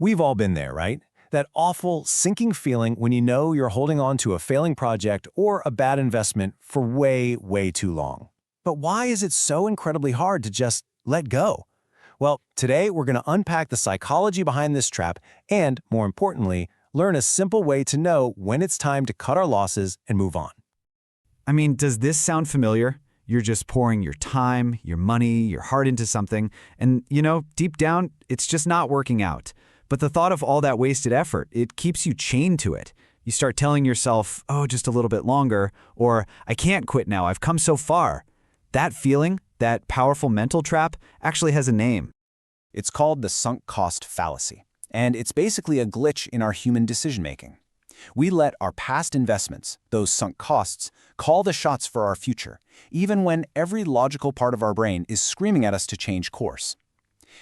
We've all been there, right? That awful, sinking feeling when you know you're holding on to a failing project or a bad investment for way, way too long. But why is it so incredibly hard to just let go? Well, today we're going to unpack the psychology behind this trap and, more importantly, learn a simple way to know when it's time to cut our losses and move on. I mean, does this sound familiar? You're just pouring your time, your money, your heart into something, and, deep down, it's just not working out. But the thought of all that wasted effort, it keeps you chained to it. You start telling yourself, oh, just a little bit longer, or I can't quit now, I've come so far. That feeling, that powerful mental trap, actually has a name. It's called the sunk cost fallacy, and it's basically a glitch in our human decision-making. We let our past investments, those sunk costs, call the shots for our future, even when every logical part of our brain is screaming at us to change course.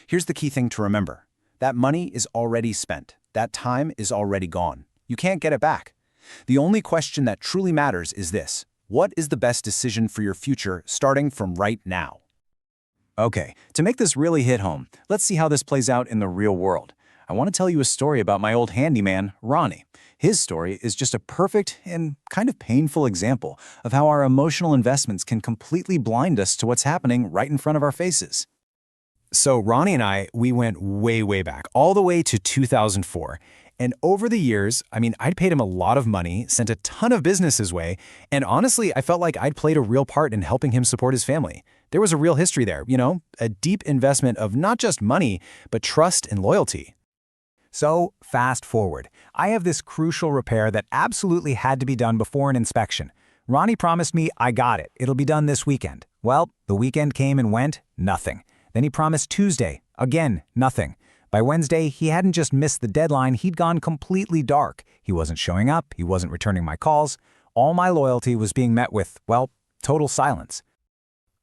Here's the key thing to remember. That money is already spent. That time is already gone. You can't get it back. The only question that truly matters is this: what is the best decision for your future starting from right now? Okay, to make this really hit home, let's see how this plays out in the real world. I want to tell you a story about my old handyman, Ronnie. His story is just a perfect and kind of painful example of how our emotional investments can completely blind us to what's happening right in front of our faces. So Ronnie and I, we went way, way back, all the way to 2004. And over the years, I'd paid him a lot of money, sent a ton of business his way, and honestly, I felt like I'd played a real part in helping him support his family. There was a real history there, a deep investment of not just money, but trust and loyalty. So fast forward, I have this crucial repair that absolutely had to be done before an inspection. Ronnie promised me I got it. It'll be done this weekend. Well, the weekend came and went, nothing. Then he promised Tuesday. Again, nothing. By Wednesday, he hadn't just missed the deadline, he'd gone completely dark. He wasn't showing up, he wasn't returning my calls. All my loyalty was being met with, total silence.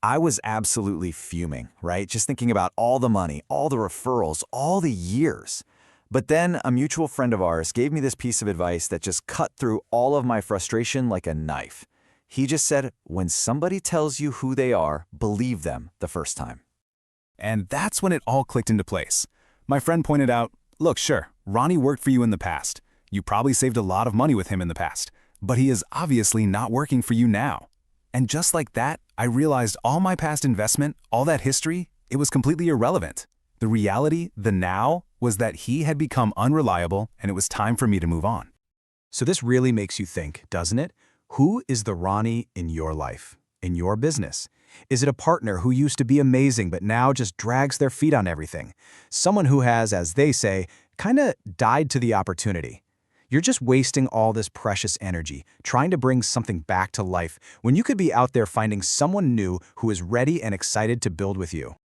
I was absolutely fuming, right? Just thinking about all the money, all the referrals, all the years. But then a mutual friend of ours gave me this piece of advice that just cut through all of my frustration like a knife. He just said, when somebody tells you who they are, believe them the first time. And that's when it all clicked into place. My friend pointed out, look, sure, Ronnie worked for you in the past. You probably saved a lot of money with him in the past, but he is obviously not working for you now. And just like that, I realized all my past investment, all that history, it was completely irrelevant. The reality, the now, was that he had become unreliable and it was time for me to move on. So this really makes you think, doesn't it? Who is the Ronnie in your life, in your business? Is it a partner who used to be amazing but now just drags their feet on everything? Someone who has, as they say, kind of died to the opportunity. You're just wasting all this precious energy trying to bring something back to life when you could be out there finding someone new who is ready and excited to build with you.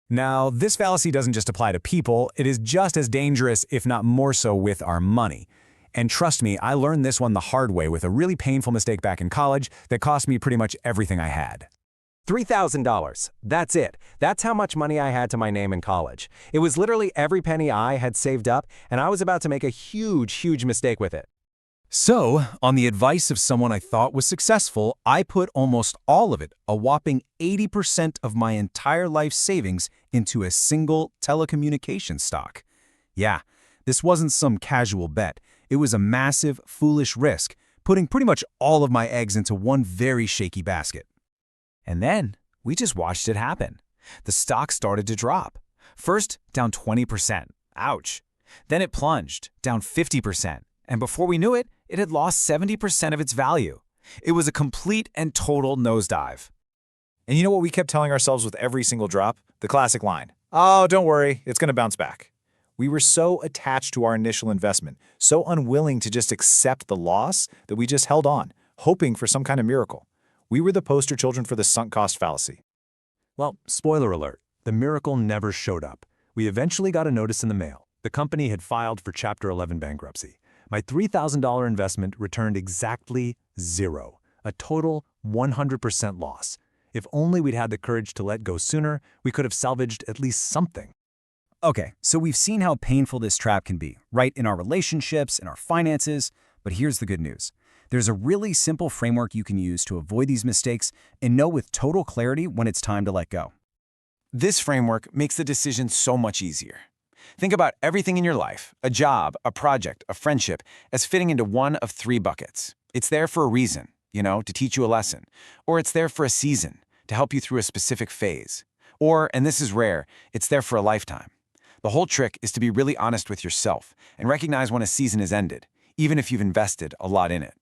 Now, this fallacy doesn't just apply to people, it is just as dangerous, if not more so, with our money. And trust me, I learned this one the hard way with a really painful mistake back in college that cost me pretty much everything I had. $3,000. That's it. That's how much money I had to my name in college. It was literally every penny I had saved up, and I was about to make a huge, huge mistake with it. So, on the advice of someone I thought was successful, I put almost all of it, a whopping 80% of my entire life savings, into a single telecommunications stock. Yeah, this wasn't some casual bet. It was a massive, foolish risk, putting pretty much all of my eggs into one very shaky basket. And then, we just watched it happen. The stock started to drop. First, down 20%. Ouch. Then it plunged, down 50%. And before we knew it, it had lost 70% of its value. It was a complete and total nosedive. And you know what we kept telling ourselves with every single drop? The classic line, oh, don't worry, it's going to bounce back. We were so attached to our initial investment, so unwilling to just accept the loss that we just held on, hoping for some kind of miracle. We were the poster children for the sunk cost fallacy. Well, spoiler alert, the miracle never showed up. We eventually got a notice in the mail. The company had filed for Chapter 11 bankruptcy. My $3,000 investment returned exactly zero, a total 100% loss. If only we'd had the courage to let go sooner, we could have salvaged at least something. Okay, so we've seen how painful this trap can be, right, in our relationships, in our finances, but here's the good news. There's a really simple framework you can use to avoid these mistakes and know with total clarity when it's time to let go. This framework makes the decision so much easier. Think about everything in your life, a job, a project, a friendship, as fitting into one of three buckets. It's there for a reason, to teach you a lesson. Or it's there for a season, to help you through a specific phase. Or, and this is rare, it's there for a lifetime. The whole trick is to be really honest with yourself and recognize when a season is ended, even if you've invested a lot in it.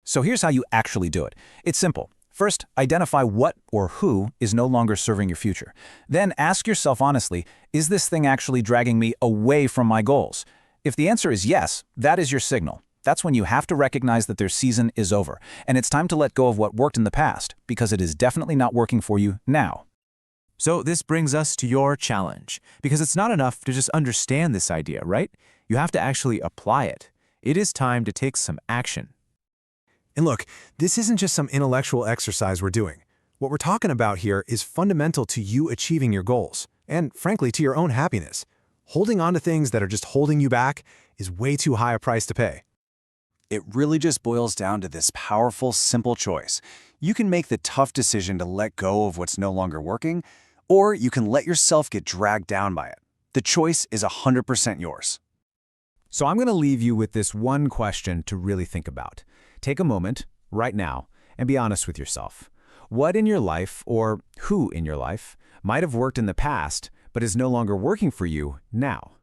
So here's how you actually do it. It's simple. First, identify what or who is no longer serving your future. Then ask yourself honestly, is this thing actually dragging me away from my goals? If the answer is yes, that is your signal. That's when you have to recognize that their season is over, and it's time to let go of what worked in the past, because it is definitely not working for you now. So this brings us to your challenge, because it's not enough to just understand this idea, right? You have to actually apply it. It is time to take some action. And look, this isn't just some intellectual exercise we're doing. What we're talking about here is fundamental to you achieving your goals, and frankly, to your own happiness. Holding on to things that are just holding you back is way too high a price to pay. It really just boils down to this powerful, simple choice. You can make the tough decision to let go of what's no longer working, or you can let yourself get dragged down by it. The choice is 100% yours. So I'm going to leave you with this one question to really think about. Take a moment, right now, and be honest with yourself. What in your life, or who in your life, might have worked in the past, but is no longer working for you now?